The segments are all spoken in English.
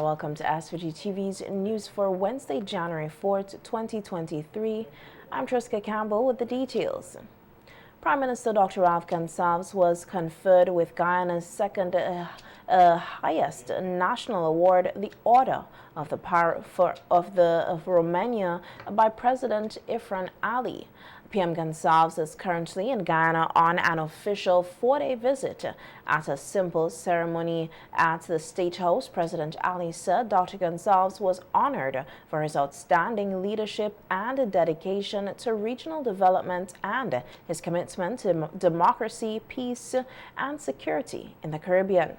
welcome to SVG TV's news for Wednesday, January 4th, 2023. I'm Triska Campbell with the details. Prime Minister Dr. Ralph Gonsalves was conferred with Guyana's second highest national award, the Order of the Power of Romania, by President Ifran Ali. PM Gonsalves is currently in Guyana on an official 4-day visit. At a simple ceremony at the State House, President Ali said Dr. Gonsalves was honored for his outstanding leadership and dedication to regional development and his commitment to democracy, peace, and security in the Caribbean.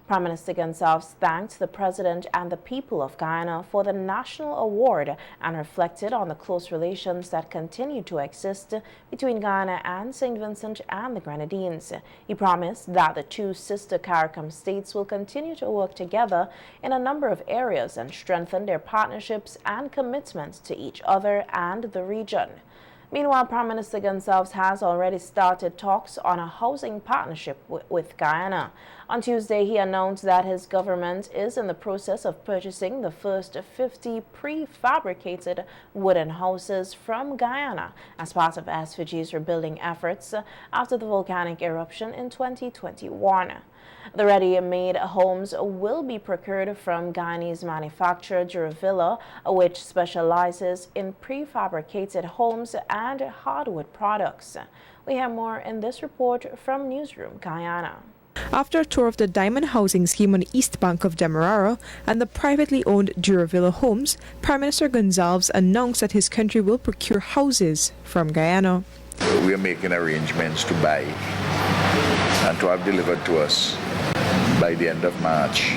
Prime Minister Gonsalves thanked the President and the people of Guyana for the national award and reflected on the close relations that continue to exist between Guyana and St. Vincent and the Grenadines. He promised that the two sister CARICOM states will continue to work together in a number of areas and strengthen their partnerships and commitments to each other and the region. Meanwhile, Prime Minister Gonsalves has already started talks on a housing partnership with Guyana. On Tuesday, he announced that his government is in the process of purchasing the first 50 prefabricated wooden houses from Guyana as part of SVG's rebuilding efforts after the volcanic eruption in 2021. The ready-made homes will be procured from Guyanese manufacturer Duravilla, which specializes in prefabricated homes and hardwood products. We have more in this report from Newsroom Guyana. After a tour of the diamond housing scheme on the east bank of Demerara and the privately owned Duravilla homes, Prime Minister Gonsalves announced that his country will procure houses from Guyana. We are making arrangements to buy and to have delivered to us by the end of March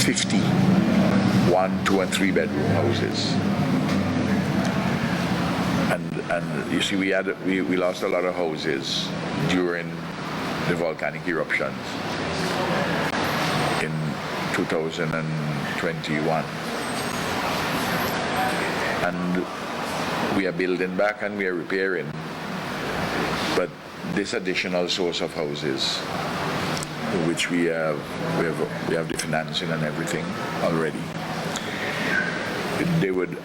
50 1-, 2- and 3-bedroom houses. And you see, we lost a lot of houses during the volcanic eruptions in 2021. And we are building back and we are repairing. But this additional source of houses, which we have the financing and everything already, it would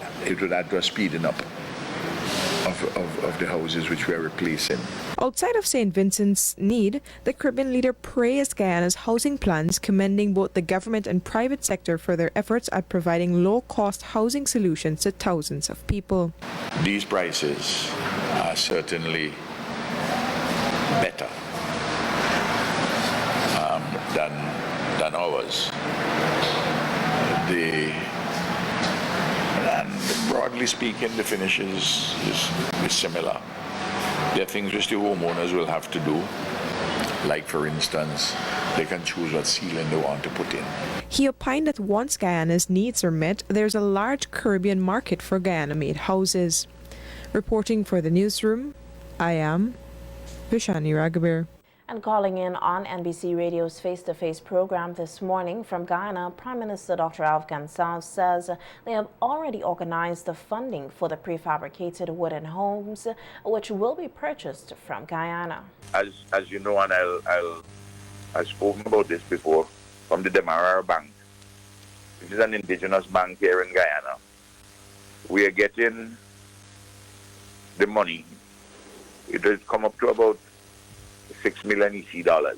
add to a speeding up of the houses which we are replacing. Outside of St. Vincent's need, the Caribbean leader praised Guyana's housing plans, commending both the government and private sector for their efforts at providing low-cost housing solutions to thousands of people. These prices are certainly better than ours. And broadly speaking, the finish is similar. There are things which the homeowners will have to do, like for instance, they can choose what ceiling they want to put in. He opined that once Guyana's needs are met, there's a large Caribbean market for Guyana-made houses. Reporting for the Newsroom, I am Vishani Raghaber. And calling in on NBC Radio's face-to-face program this morning from Guyana, Prime Minister Dr. Ralph Gonsalves says they have already organized the funding for the prefabricated wooden homes, which will be purchased from Guyana. As you know, and I've spoken about this before, from the Demerara Bank, which is an indigenous bank here in Guyana, we are getting the money. It will come up to about 6 million EC dollars,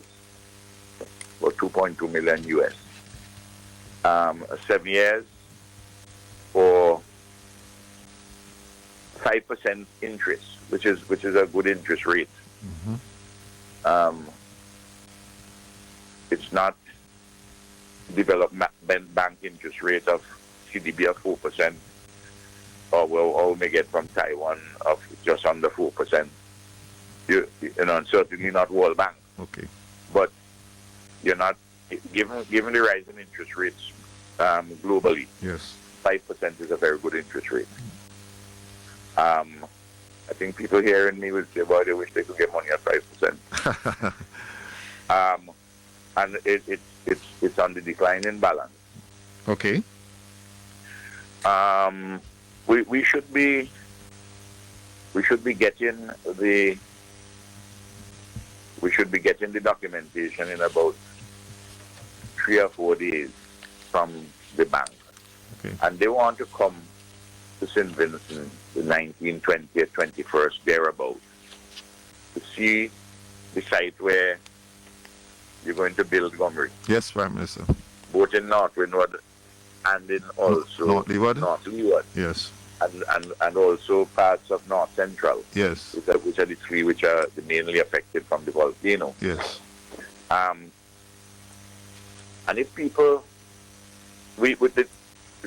or 2.2 million US. 7 years for 5% interest, which is a good interest rate. It's not development bank interest rate of CDB of 4%, or we may get from Taiwan of just under 4%. You know, and certainly not World Bank. Okay. But you're not given the rise in interest rates globally. Yes. 5% is a very good interest rate. I think people hearing me would say, "Well, they wish they could get money at 5%." And it's on the decline in balance. Okay. We should be getting the documentation in about 3 or 4 days from the bank. Okay. And they want to come to St. Vincent the 19th, 20th, 21st, thereabouts, to see the site where you're going to build Gomery, Yes, Prime Minister. both in North Windward and in also North Leeward? North Leeward, Yes. and also parts of North Central, Yes. which are the three which are mainly affected from the volcano. Yes. And if people, with the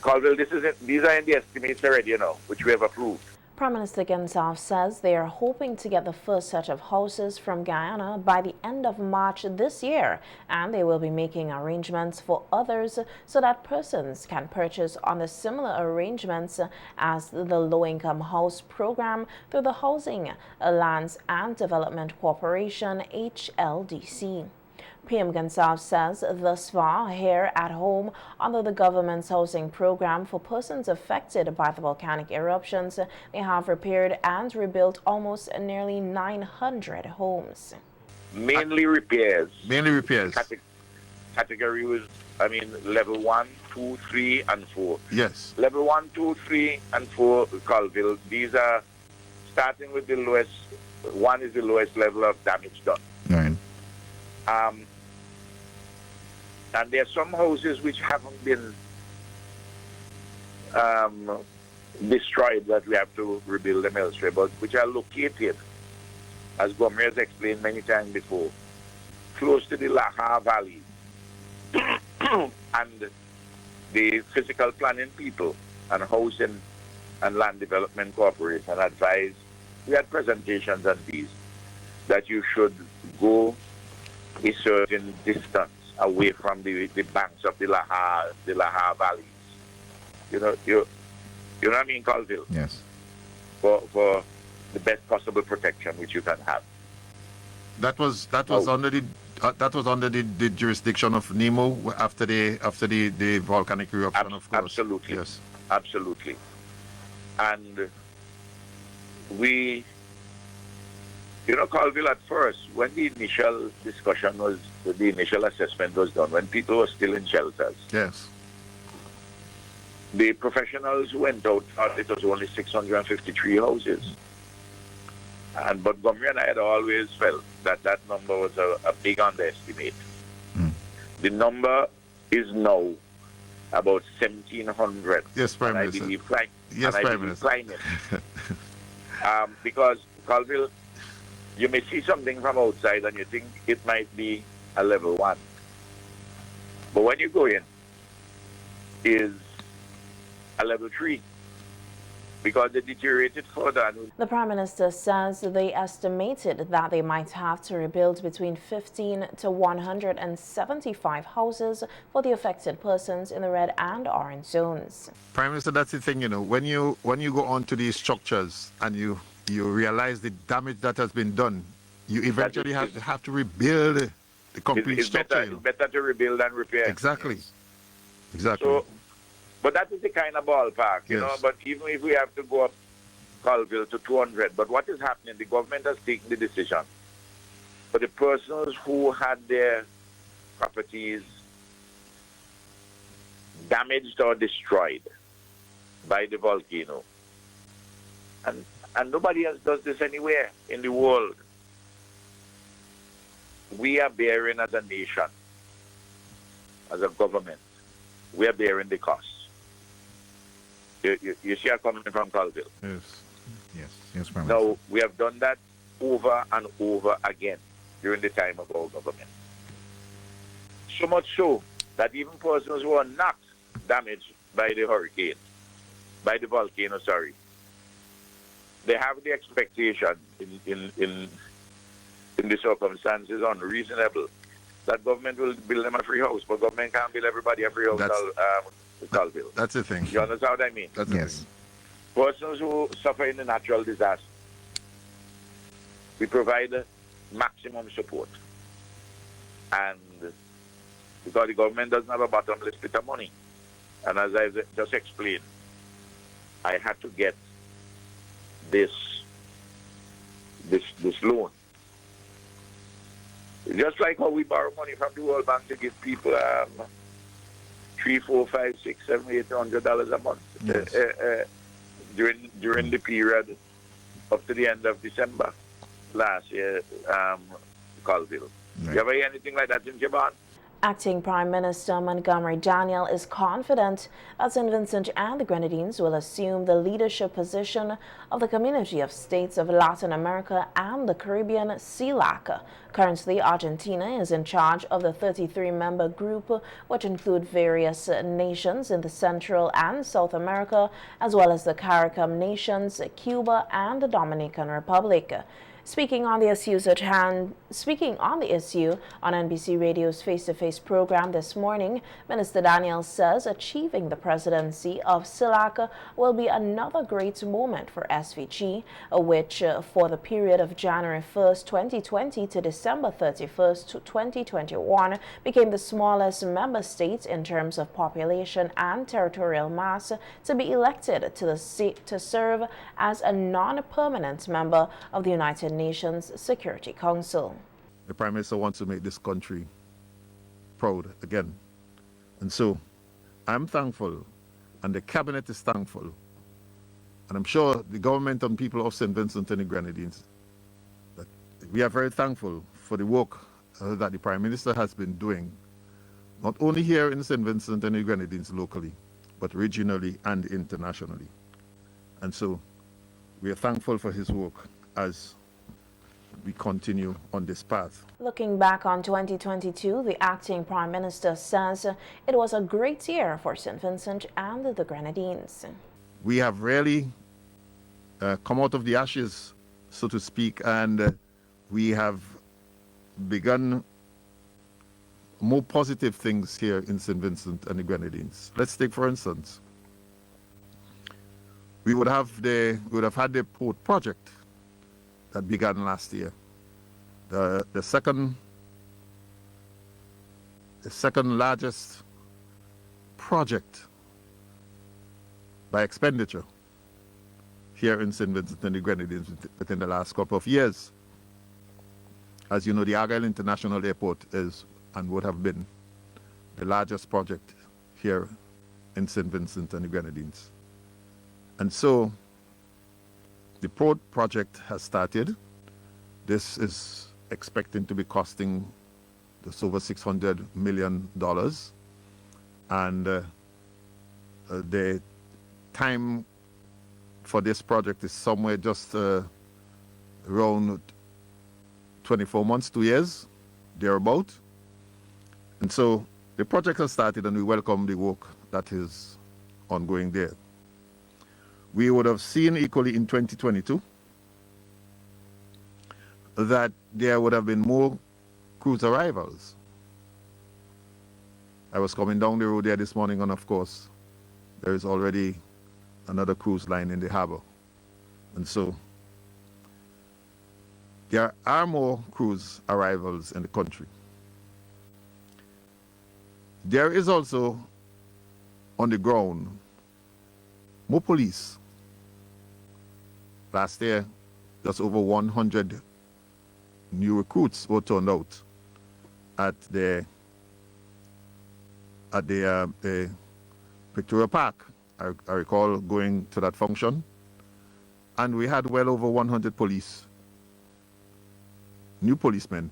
Colville, these are in the estimates already, which we have approved. Prime Minister Gensaf says they are hoping to get the first set of houses from Guyana by the end of March this year, and they will be making arrangements for others so that persons can purchase on the similar arrangements as the low-income house program through the Housing, Lands and Development Corporation, HLDC. PM Gensaf says thus far here at home, under the government's housing program for persons affected by the volcanic eruptions, they have repaired and rebuilt almost nearly 900 homes. Mainly repairs. Mainly repairs. Category was, level 1, 2, 3, and 4. Yes. Level 1, 2, 3, and 4, Colville. These are starting with the lowest. 1 is the lowest level of damage done. Right. And there are some houses which haven't been destroyed that we have to rebuild them elsewhere, but which are located, as Gomery has explained many times before, close to the Laha Valley. And the physical planning people and Housing and Land Development Corporation advised, we had presentations on these, that you should go a certain distance away from the banks of the Laha valleys. You know what I mean, Colville? Yes. For the best possible protection which you can have. That was under the jurisdiction of NEMO after the volcanic eruption, of course. Absolutely. Yes. Absolutely. And we, Colville, at first, when the initial discussion was, the initial assessment was done, when people were still in shelters, Yes. the professionals who went out thought it was only 653 houses. But Gomery and I had always felt that that number was a big underestimate. The number is now about 1,700. Yes, Prime and Minister. I believe climbing. Yes, Prime Minister. Because, Colville, you may see something from outside and you think it might be a level 1. But when you go in, is a level 3. Because they deteriorated further. The Prime Minister says they estimated that they might have to rebuild between 15 to 175 houses for the affected persons in the red and orange zones. Prime Minister, that's the thing, when you go onto these structures and you realize the damage that has been done, you eventually have to rebuild the complete structure. It's better to rebuild than repair. Exactly. Exactly. So, but that is the kind of ballpark, you Yes. know. But even if we have to go up Colville to 200, but what is happening? The government has taken the decision for the persons who had their properties damaged or destroyed by the volcano, and nobody else does this anywhere in the world. We are bearing as a nation, as a government, we are bearing the cost. You see, I'm coming from Colville. Yes, Prime Minister. Now, we have done that over and over again during the time of our government. So much so that even persons who are not damaged by the hurricane, by the volcano, they have the expectation in the circumstances unreasonable that government will build them a free house, but government can't build everybody a free house. Colville. That's the thing. You understand what I mean? That's the thing. Persons who suffer in a natural disaster, we provide maximum support. And because the government doesn't have a bottomless pit of money, and as I just explained, I had to get this loan. Just like how we borrow money from the World Bank to give people $300, $400, $500, $600, $700, $800 a month. Yes. During the period up to the end of December last year, Colville. Right. You ever hear anything like that in Japan? Acting Prime Minister Montgomery Daniel is confident that St. Vincent and the Grenadines will assume the leadership position of the Community of States of Latin America and the Caribbean, CELAC. Currently, Argentina is in charge of the 33-member group, which include various nations in the Central and South America, as well as the CARICOM nations, Cuba, and the Dominican Republic. Speaking on the issue on NBC Radio's Face-to-Face program this morning, Minister Daniel says achieving the presidency of CELAC will be another great moment for SVG, which for the period of January 1st, 2020 to December 31st, 2021 became the smallest member state in terms of population and territorial mass to be elected to serve as a non-permanent member of the United Nations Security Council. The Prime Minister wants to make this country proud again. And so I'm thankful, and the Cabinet is thankful, and I'm sure the government and people of St. Vincent and the Grenadines, that we are very thankful for the work that the Prime Minister has been doing, not only here in St. Vincent and the Grenadines locally, but regionally and internationally. And so we are thankful for his work as we continue on this path. Looking back on 2022, the acting Prime Minister says it was a great year for St. Vincent and the Grenadines. We have really come out of the ashes, so to speak, and we have begun more positive things here in St. Vincent and the Grenadines. Let's take, for instance, we would have had the port project that began last year. The second largest project by expenditure here in St. Vincent and the Grenadines within the last couple of years. As you know, the Argyle International Airport is and would have been the largest project here in St. Vincent and the Grenadines. And so the port project has started. This is expecting to be costing just over $600 million. And the time for this project is somewhere just around 24 months, 2 years, thereabout. And so the project has started, and we welcome the work that is ongoing there. We would have seen equally in 2022 that there would have been more cruise arrivals. I was coming down the road there this morning, and of course, there is already another cruise line in the harbor. And so there are more cruise arrivals in the country. There is also on the ground more police. Last year, just over 100 new recruits were turned out at the Victoria Park. I recall going to that function, and we had well over 100 new policemen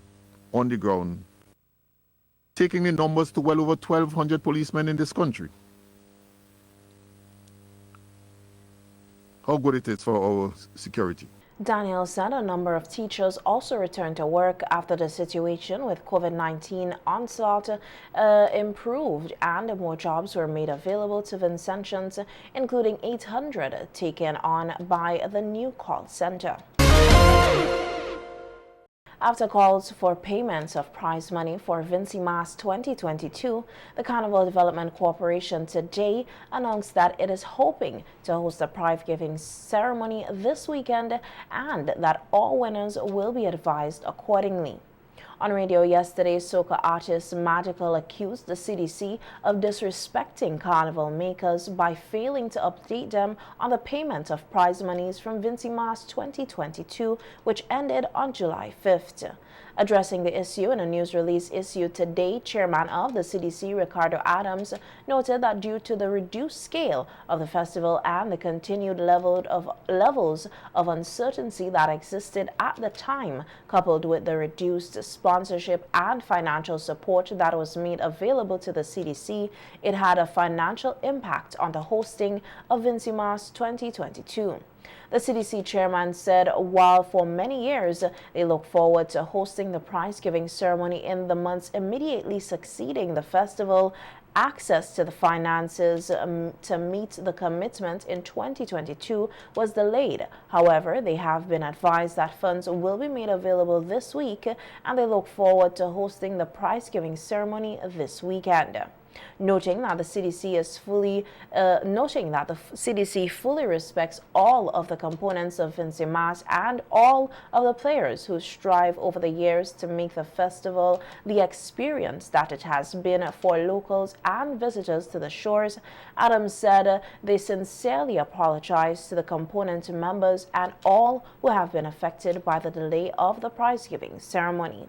on the ground, taking the numbers to well over 1,200 policemen in this country. How good it is for our security. Daniel said a number of teachers also returned to work after the situation with COVID-19 onslaught improved, and more jobs were made available to Vincentians, including 800 taken on by the new call center. After calls for payments of prize money for Vincimas 2022, the Carnival Development Corporation today announced that it is hoping to host a prize-giving ceremony this weekend and that all winners will be advised accordingly. On radio yesterday, soca artist Magical accused the CDC of disrespecting Carnival makers by failing to update them on the payment of prize monies from Vincimas 2022, which ended on July 5th. Addressing the issue in a news release issued today, Chairman of the CDC, Ricardo Adams, noted that due to the reduced scale of the festival and the continued levels of uncertainty that existed at the time, coupled with the reduced sponsorship and financial support that was made available to the CDC, it had a financial impact on the hosting of Vincimas 2022. The CDC chairman said while for many years they look forward to hosting the prize-giving ceremony in the months immediately succeeding the festival, access to the finances to meet the commitment in 2022 was delayed. However, they have been advised that funds will be made available this week, and they look forward to hosting the prize-giving ceremony this weekend. Noting that the CDC fully respects all of the components of Vincimas and all of the players who strive over the years to make the festival the experience that it has been for locals and visitors to the shores, Adams said they sincerely apologize to the component members and all who have been affected by the delay of the prize-giving ceremony.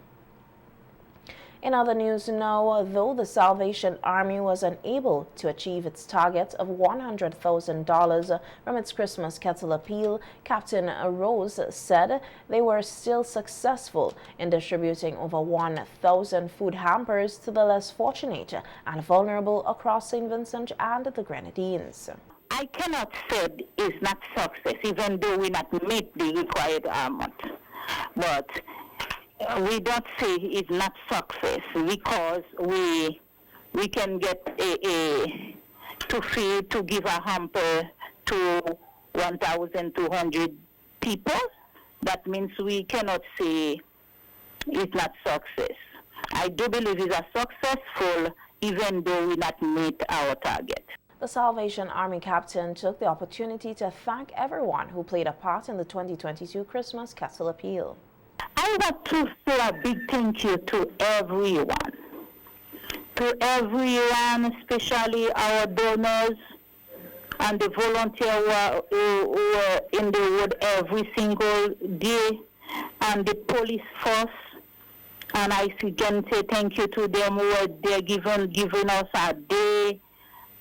In other news now, though the Salvation Army was unable to achieve its target of $100,000 from its Christmas kettle appeal, Captain Rose said they were still successful in distributing over 1,000 food hampers to the less fortunate and vulnerable across St. Vincent and the Grenadines. I cannot say it's not success, even though we not meet the required amount. But we don't say it's not success because we can get to give a hamper to 1,200 people. That means we cannot say it's not success. I do believe it's a successful even though we not meet our target. The Salvation Army captain took the opportunity to thank everyone who played a part in the 2022 Christmas Kettle Appeal. I want to say a big thank you to everyone. To everyone, especially our donors and the volunteers who were in the road every single day, and the police force. And I again say thank you to them who were there giving us a day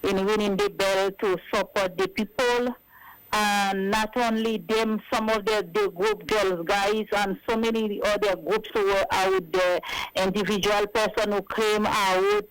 in ringing the bell to support the people. And not only them, some of the group girls, guys, and so many other groups who were out there, individual person who came out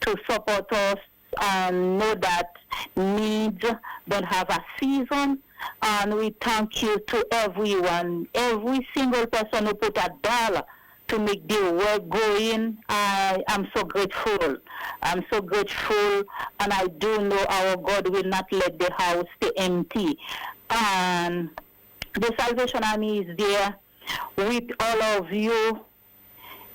to support us and know that needs don't have a season. And we thank you to everyone, every single person who put $1 to make the work go in. I'm so grateful. I'm so grateful, and I do know our God will not let the house stay empty. And the Salvation Army is there with all of you,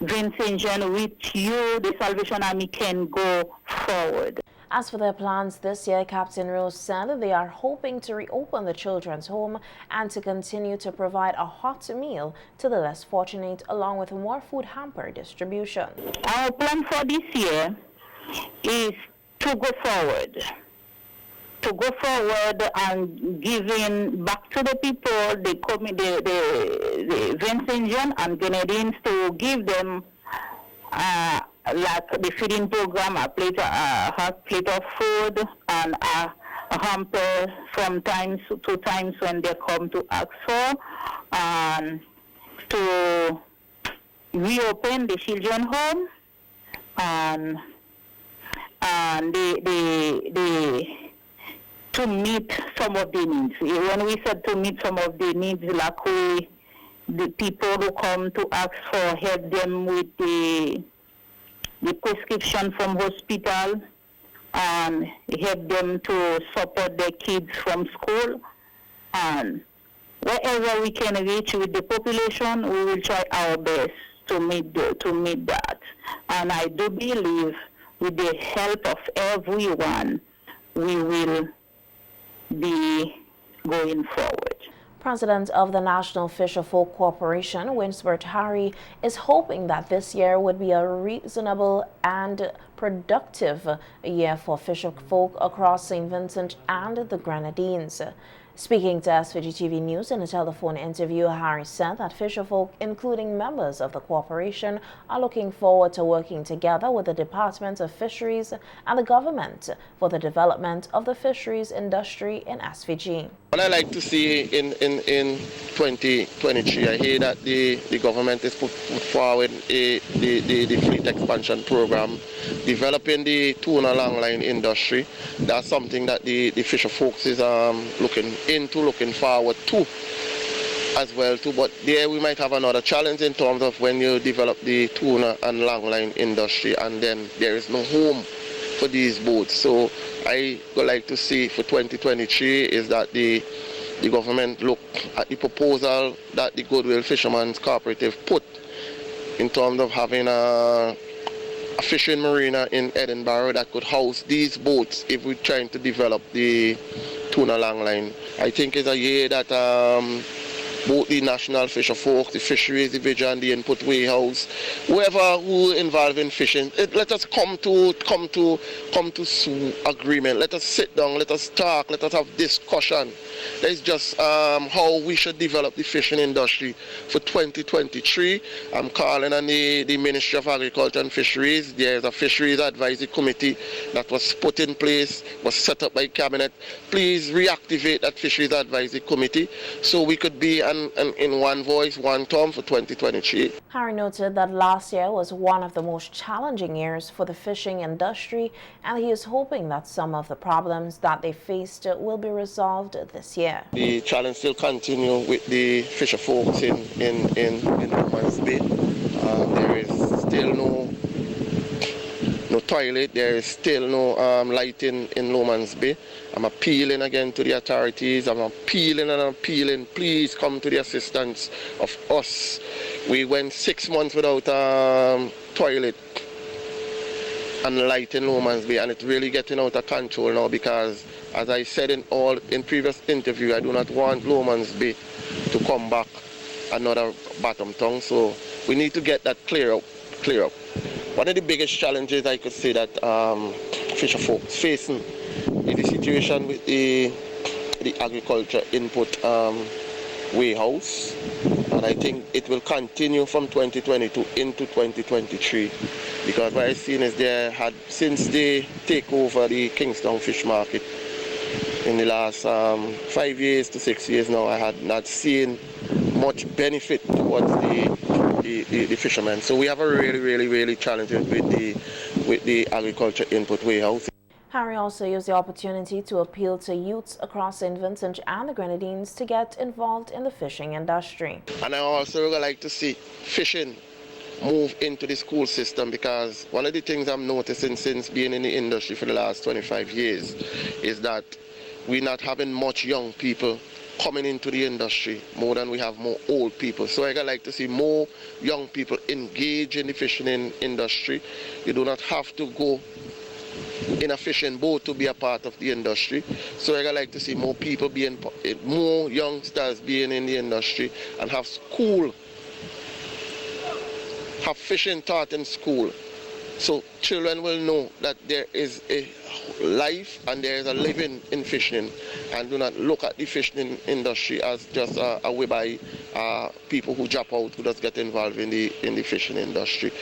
Vincentian, with you. The Salvation Army can go forward. As for their plans this year, Captain Rose said that they are hoping to reopen the children's home and to continue to provide a hot meal to the less fortunate, along with more food hamper distribution. Our plan for this year is to go forward. To go forward and giving back to the people, the Vincentian and Grenadines, to give them like the feeding program, a hot plate of food and a hamper from times to times when they come to ask for, and to reopen the children home and to meet some of the needs. When we said to meet some of the needs, like the people who come to ask for help them with the prescription from hospital and help them to support their kids from school, and wherever we can reach with the population, we will try our best to meet that. And I do believe with the help of everyone, we will be going forward. President of the National Fisherfolk Corporation, Winsbert Harry, is hoping that this year would be a reasonable and productive year for fisherfolk across St. Vincent and the Grenadines. Speaking to SVG TV News in a telephone interview, Harry said that fisherfolk, including members of the corporation, are looking forward to working together with the Department of Fisheries and the government for the development of the fisheries industry in SVG. What I like to see in 2023, I hear that the government is put forward the fleet expansion program, developing the tuna longline industry. That's something that the fisher folks is looking forward to as well too. But there we might have another challenge in terms of when you develop the tuna and longline industry and then there is no home for these boats. So I would like to see for 2023 is that the government look at the proposal that the Goodwill Fishermen's Cooperative put in terms of having a fishing marina in Edinburgh that could house these boats if we're trying to develop the tuna longline. I think it's a year that both the National Fisherfolk, the Fisheries Division, the Input Warehouse, whoever who involved in fishing, let us come to agreement. Let us sit down, let us talk, let us have discussion. That's just how we should develop the fishing industry for 2023. I'm calling on the Ministry of Agriculture and Fisheries. There's a Fisheries Advisory Committee that was put in place, was set up by Cabinet. Please reactivate that Fisheries Advisory Committee so we could be in one voice, one term for 2023. Harry noted that last year was one of the most challenging years for the fishing industry, and he is hoping that some of the problems that they faced will be resolved this year. The challenge still continues with the fisher folks in Lomans Bay. There is still no toilet, there is still no light in Lomans Bay. I'm appealing again to the authorities, I'm appealing and appealing, please come to the assistance of us. We went 6 months without toilet and light in Lomans Bay, and it's really getting out of control now because, as I said in previous interview, I do not want Lomans Bay to come back another bottom tongue, so we need to get that clear up. One of the biggest challenges I could say that fisher folks facing is the situation with the agriculture input warehouse, and I think it will continue from 2022 into 2023 because what I've seen is since they take over the Kingston fish market in the last 5 years to 6 years now, I had not seen much benefit towards the fishermen. So we have a really challenging with the agriculture input warehouse. Harry also used the opportunity to appeal to youths across St. Vincent and the Grenadines to get involved in the fishing industry. And I also would like to see fishing move into the school system because one of the things I'm noticing since being in the industry for the last 25 years is that we're not having much young people coming into the industry more than we have more old people. So I'd like to see more young people engage in the fishing industry. You do not have to go in a fishing boat to be a part of the industry. So I'd like to see more people more youngsters being in the industry and have fishing taught in school. So children will know that there is a life and there is a living in fishing, and do not look at the fishing industry as just a way by people who drop out, who just get involved in the fishing industry.